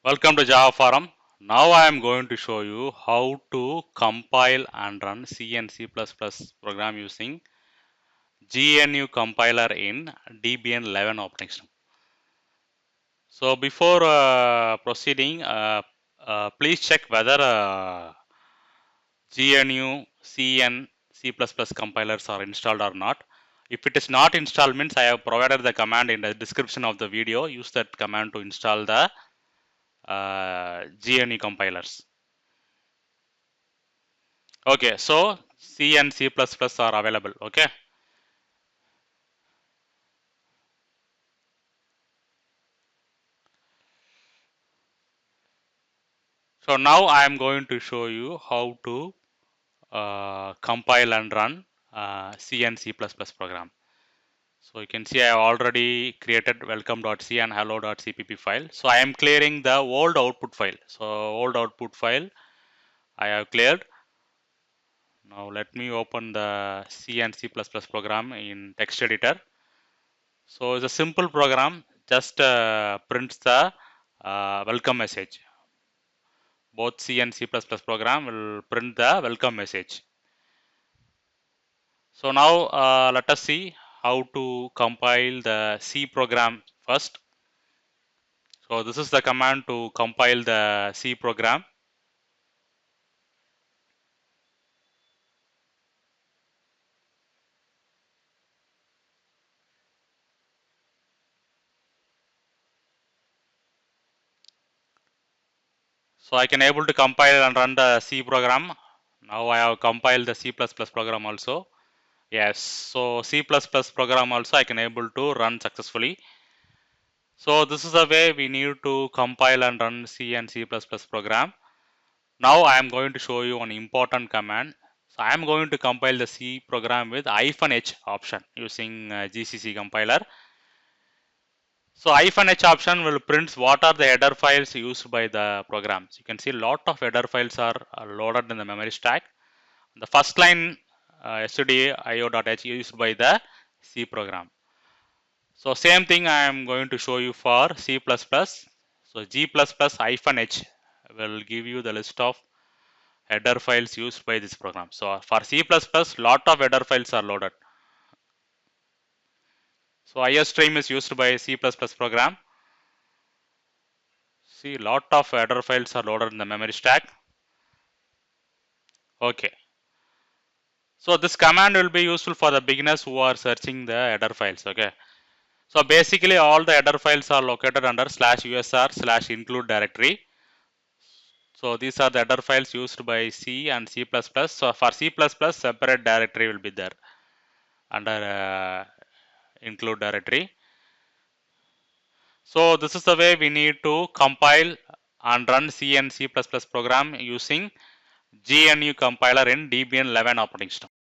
Welcome to Java Forum. Now I am going to show you how to compile and run C and C++ program using GNU compiler in Debian 11 operating system. So before proceeding, please check whether GNU C and C++ compilers are installed or not. If it is not installed, means I have provided the command in the description of the video. Use that command to install the GNU compilers. Okay, so C and C++ are available. Okay. So now I am going to show you how to compile and run C and C++ program. So you can see I have already created welcome.c and hello.cpp file. So I am clearing the old output file. So old output file I have cleared. Now let me open the C and C++ program in text editor. So it's a simple program, just prints the welcome message. Both C and C++ program will print the welcome message. So now let us see how to compile the C program first. So this is the command to compile the C program. So I can able to compile and run the C program. Now I have compiled the C++ program also. Yes, so C++ program also I can able to run successfully. So this is the way we need to compile and run C and C++ program. Now I am going to show you an important command. So I am going to compile the C program with -h option using GCC compiler. So -h option will print what are the header files used by the program. So you can see a lot of header files are loaded in the memory stack. The first line stdio.io.h used by the C program. So same thing I am going to show you for C++. So G++ -h will give you the list of header files used by this program. So for C++, lot of header files are loaded. So iostream is used by C++ program. See, lot of header files are loaded in the memory stack. Okay. So this command will be useful for the beginners who are searching the header files. Okay. So basically all the header files are located under /usr/include directory. So these are the header files used by C and C++. So for C++, separate directory will be there under include directory. So this is the way we need to compile and run C and C++ program using GNU compiler in Debian 11 operating system.